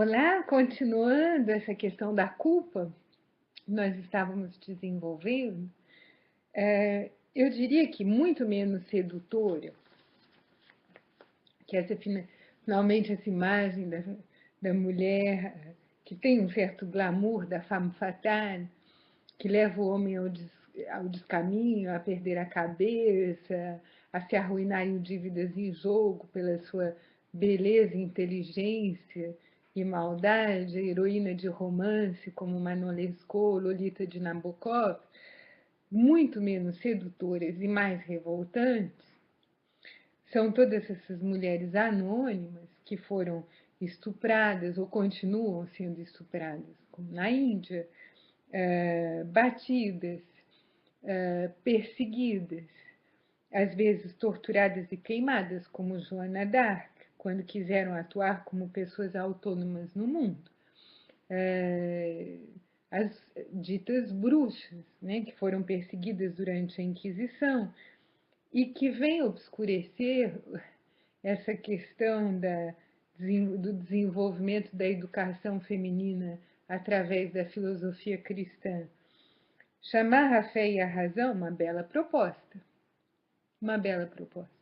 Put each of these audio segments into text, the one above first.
Olá, continuando essa questão da culpa, nós estávamos desenvolvendo, eu diria que muito menos sedutora, que finalmente essa imagem da mulher que tem um certo glamour da femme fatale, que leva o homem ao descaminho, a perder a cabeça, a se arruinar em dívidas em jogo pela sua beleza, inteligência e maldade, a heroína de romance como Manon Lescaut, Lolita de Nabokov, muito menos sedutoras e mais revoltantes, são todas essas mulheres anônimas que foram estupradas ou continuam sendo estupradas, como na Índia, batidas, perseguidas, às vezes torturadas e queimadas, como Joana d'Arc, quando quiseram atuar como pessoas autônomas no mundo. As ditas bruxas, né, que foram perseguidas durante a Inquisição e que vem obscurecer essa questão do desenvolvimento da educação feminina através da filosofia cristã. Chamar a fé e a razão uma bela proposta. Uma bela proposta.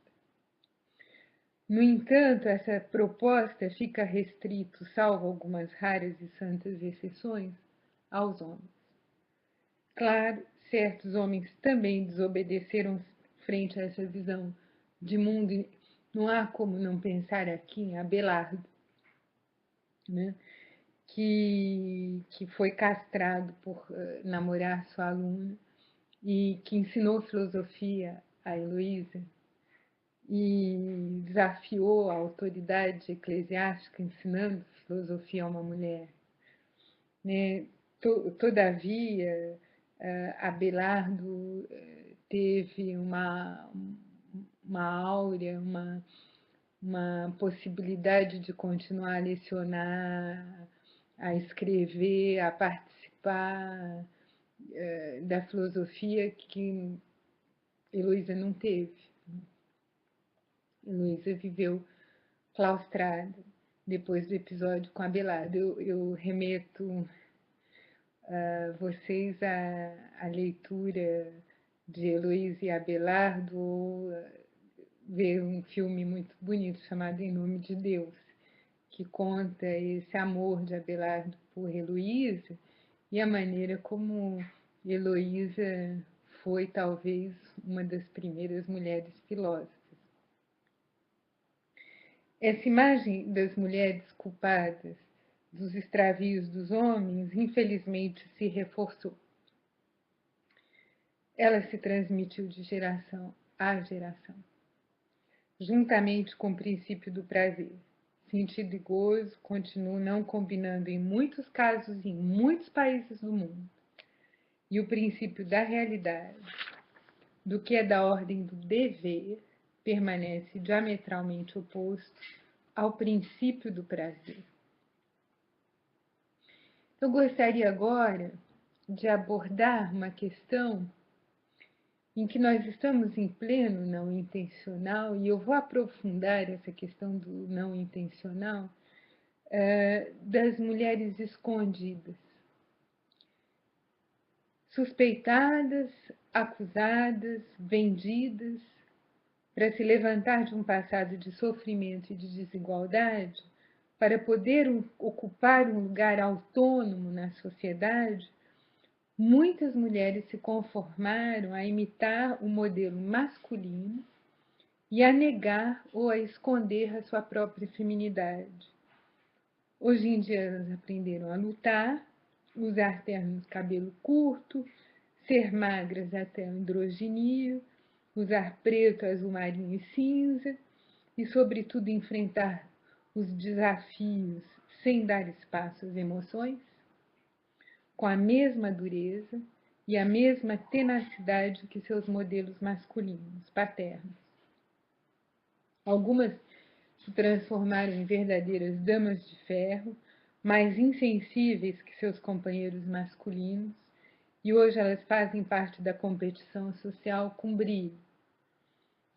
No entanto, essa proposta fica restrito, salvo algumas raras e santas exceções, aos homens. Claro, certos homens também desobedeceram frente a essa visão de mundo. Não há como não pensar aqui em Abelardo, né? que foi castrado por namorar sua aluna e que ensinou filosofia a Heloísa e desafiou a autoridade eclesiástica ensinando filosofia a uma mulher. Né? Todavia, Abelardo teve uma áurea, uma possibilidade de continuar a lecionar, a escrever, a participar da filosofia que Heloísa não teve. Heloísa viveu claustrada depois do episódio com Abelardo. Eu remeto vocês à leitura de Heloísa e Abelardo, ou ver um filme muito bonito chamado Em Nome de Deus, que conta esse amor de Abelardo por Heloísa e a maneira como Heloísa foi talvez uma das primeiras mulheres filósofas. Essa imagem das mulheres culpadas dos extravios dos homens, infelizmente, se reforçou. Ela se transmitiu de geração a geração, juntamente com o princípio do prazer. Sentido e gozo continuam não combinando em muitos casos em muitos países do mundo. E o princípio da realidade, do que é da ordem do dever, permanece diametralmente oposto ao princípio do prazer. Eu gostaria agora de abordar uma questão em que nós estamos em pleno não intencional, e eu vou aprofundar essa questão do não intencional, das mulheres escondidas, suspeitadas, acusadas, vendidas, para se levantar de um passado de sofrimento e de desigualdade, para poder ocupar um lugar autônomo na sociedade. Muitas mulheres se conformaram a imitar o modelo masculino e a negar ou a esconder a sua própria feminidade. Hoje em dia elas aprenderam a lutar, usar ternos de cabelo curto, ser magras até a androginia, usar preto, azul marinho e cinza e, sobretudo, enfrentar os desafios sem dar espaço às emoções, com a mesma dureza e a mesma tenacidade que seus modelos masculinos, paternos. Algumas se transformaram em verdadeiras damas de ferro, mais insensíveis que seus companheiros masculinos, e hoje elas fazem parte da competição social com brilho.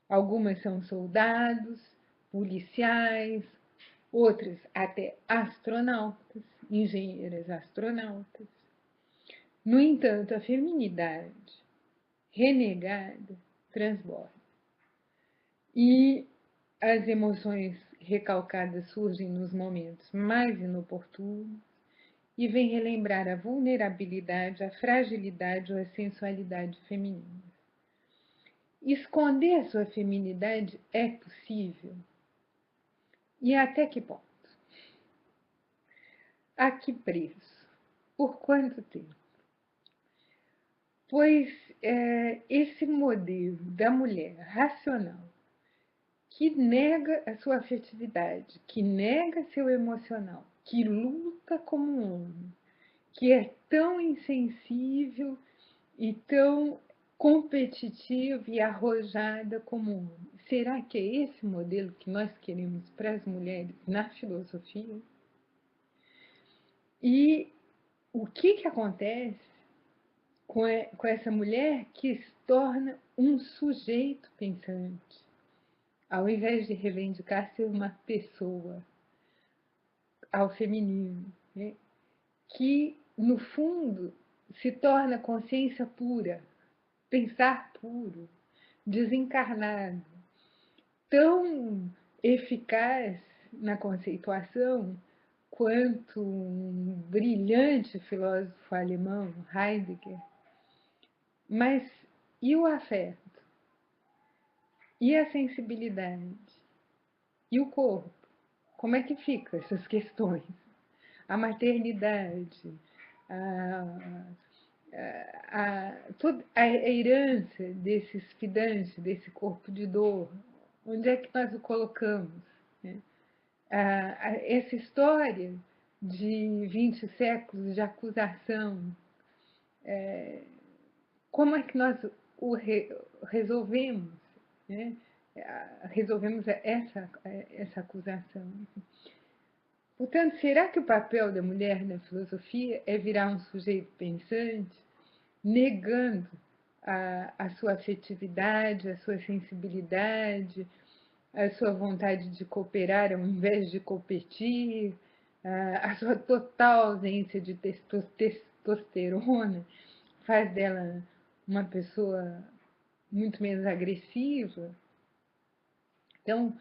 Algumas são soldados, policiais, outras até astronautas, engenheiras astronautas. No entanto, a feminidade renegada transborda. E as emoções recalcadas surgem nos momentos mais inoportunos e vêm relembrar a vulnerabilidade, a fragilidade ou a sensualidade feminina. Esconder sua feminidade é possível? E até que ponto? A que preço? Por quanto tempo? Pois esse modelo da mulher racional, que nega a sua afetividade, que nega seu emocional, que luta como um homem, que é tão insensível e tão competitiva e arrojada como um homem. Será que é esse modelo que nós queremos para as mulheres na filosofia? E o que acontece com essa mulher que se torna um sujeito pensante, ao invés de reivindicar ser uma pessoa ao feminino, né? Que, no fundo, se torna consciência pura, pensar puro, desencarnado, tão eficaz na conceituação quanto um brilhante filósofo alemão, Heidegger. Mas e o afeto? E a sensibilidade? E o corpo? Como é que ficam essas questões? A maternidade, toda a herança desses fidantes, desse corpo de dor, onde é que nós o colocamos? Né? Essa história de 20 séculos de acusação, como é que nós o resolvemos? Né? Resolvemos essa acusação. Portanto, será que o papel da mulher na filosofia é virar um sujeito pensante, negando a sua afetividade, a sua sensibilidade, a sua vontade de cooperar ao invés de competir, a sua total ausência de testosterona faz dela uma pessoa muito menos agressiva? Então,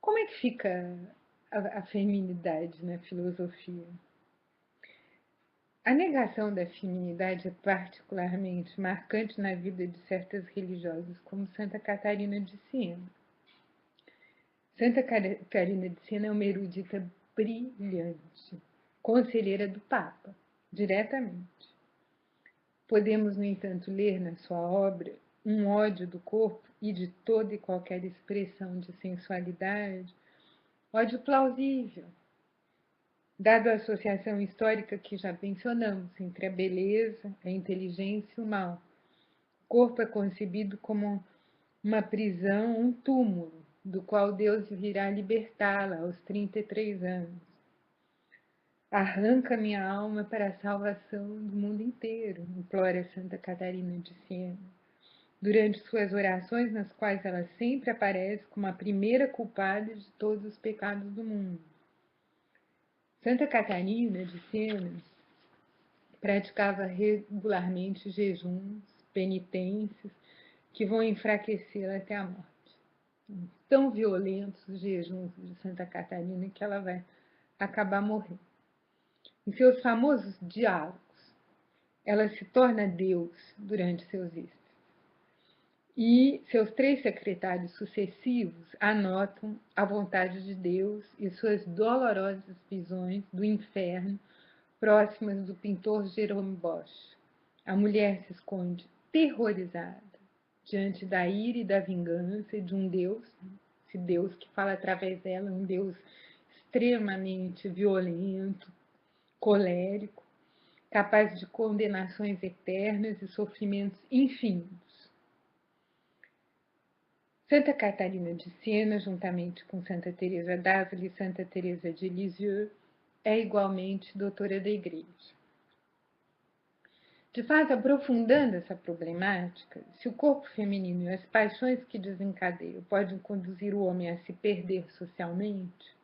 como é que fica a feminidade na filosofia? A negação da feminidade é particularmente marcante na vida de certas religiosas, como Santa Catarina de Siena. Santa Catarina de Siena é uma erudita brilhante, conselheira do Papa, diretamente. Podemos, no entanto, ler na sua obra um ódio do corpo e de toda e qualquer expressão de sensualidade, ódio plausível, dado a associação histórica que já mencionamos entre a beleza, a inteligência e o mal. O corpo é concebido como uma prisão, um túmulo, do qual Deus virá libertá-la aos 33 anos. Arranca minha alma para a salvação do mundo inteiro, implora Santa Catarina de Siena, durante suas orações, nas quais ela sempre aparece como a primeira culpada de todos os pecados do mundo. Santa Catarina de Siena praticava regularmente jejuns, penitências, que vão enfraquecê-la até a morte. Tão violentos os jejuns de Santa Catarina que ela vai acabar morrendo. Em seus famosos diálogos, ela se torna Deus durante seus êxtases. E seus 3 secretários sucessivos anotam a vontade de Deus e suas dolorosas visões do inferno próximas do pintor Jerome Bosch. A mulher se esconde terrorizada diante da ira e da vingança de um Deus, esse Deus que fala através dela, um Deus extremamente violento, colérico, capaz de condenações eternas e sofrimentos infinitos. Santa Catarina de Siena, juntamente com Santa Teresa d'Ávila e Santa Teresa de Lisieux, é igualmente doutora da Igreja. De fato, aprofundando essa problemática, se o corpo feminino e as paixões que desencadeiam podem conduzir o homem a se perder socialmente,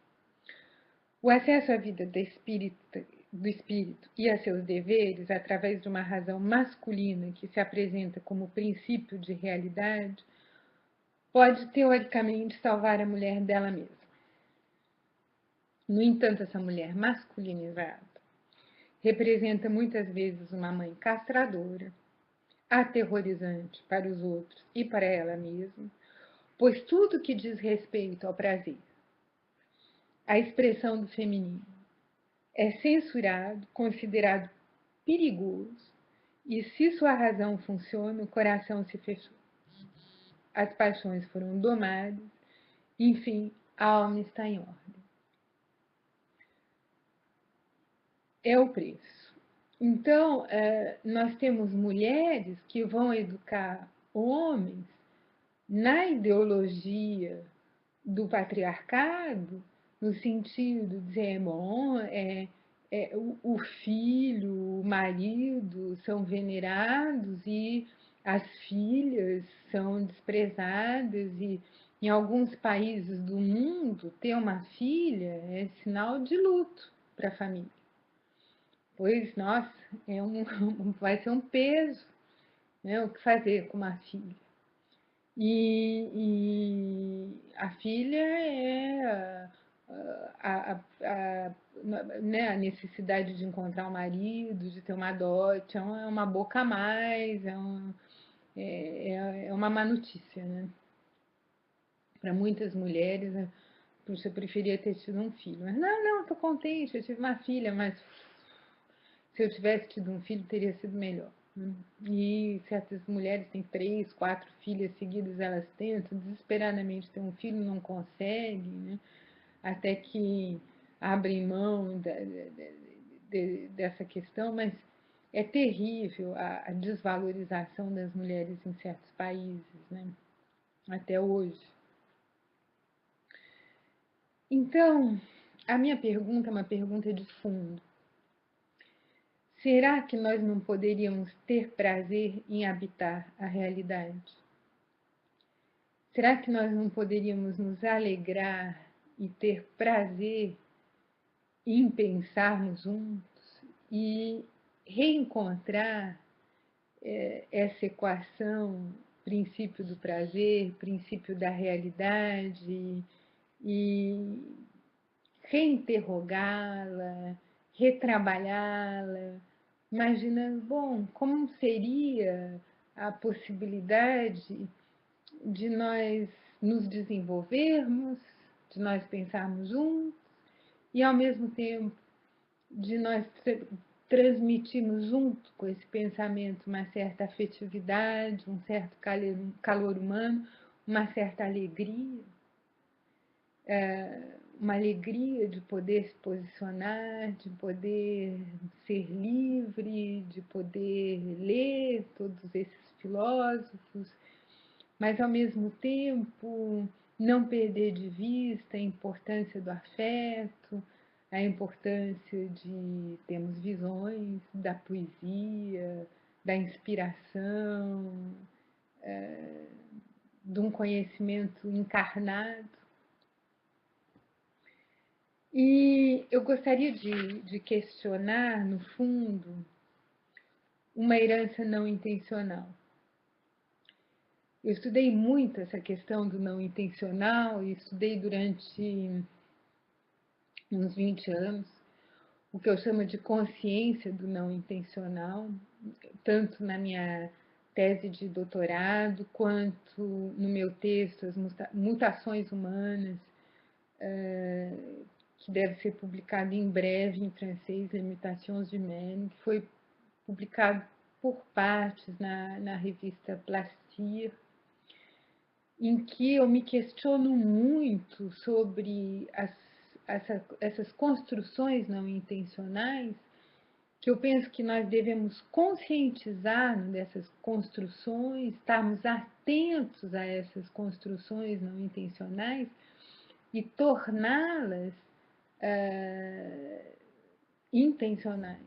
o acesso à vida do espírito e a seus deveres, através de uma razão masculina que se apresenta como princípio de realidade, pode teoricamente salvar a mulher dela mesma. No entanto, essa mulher masculinizada representa muitas vezes uma mãe castradora, aterrorizante para os outros e para ela mesma, pois tudo que diz respeito ao prazer, à expressão do feminino, é censurado, considerado perigoso, e se sua razão funciona, o coração se fechou. As paixões foram domadas, enfim, a alma está em ordem. É o preço. Então, nós temos mulheres que vão educar homens na ideologia do patriarcado, no sentido de dizer, bom, o filho, o marido são venerados e as filhas são desprezadas, e em alguns países do mundo ter uma filha é sinal de luto para a família. Pois, nossa, vai ser um peso, né, o que fazer com uma filha. E a filha é né, a necessidade de encontrar um marido, de ter uma dote, é uma boca a mais, é uma má notícia, né? Para muitas mulheres, puxa, eu preferia ter tido um filho. Mas não, estou contente, eu tive uma filha, mas se eu tivesse tido um filho, teria sido melhor. E certas mulheres têm 3, 4 filhas seguidas, elas tentam desesperadamente ter um filho, não conseguem, né? Até que abrem mão dessa questão, mas é terrível a desvalorização das mulheres em certos países, né? Até hoje. Então, a minha pergunta é uma pergunta de fundo. Será que nós não poderíamos ter prazer em habitar a realidade? Será que nós não poderíamos nos alegrar e ter prazer em pensarmos juntos e reencontrar essa equação, princípio do prazer, princípio da realidade, e reinterrogá-la, retrabalhá-la, imaginando, bom, como seria a possibilidade de nós nos desenvolvermos, de nós pensarmos juntos e, ao mesmo tempo, de nós transmitirmos junto com esse pensamento uma certa afetividade, um certo calor humano, uma certa alegria. Uma alegria de poder se posicionar, de poder ser livre, de poder ler todos esses filósofos, mas ao mesmo tempo não perder de vista a importância do afeto, a importância de termos visões da poesia, da inspiração, de um conhecimento encarnado. E eu gostaria de questionar, no fundo, uma herança não intencional. Eu estudei muito essa questão do não intencional e estudei durante uns 20 anos o que eu chamo de consciência do não intencional, tanto na minha tese de doutorado quanto no meu texto, As Mutações Humanas, que deve ser publicado em breve em francês, Les Mutations Humaines, que foi publicado por partes na revista Plastir, em que eu me questiono muito sobre essas construções não intencionais, que eu penso que nós devemos conscientizar dessas construções, estarmos atentos a essas construções não intencionais e torná-las intencionais.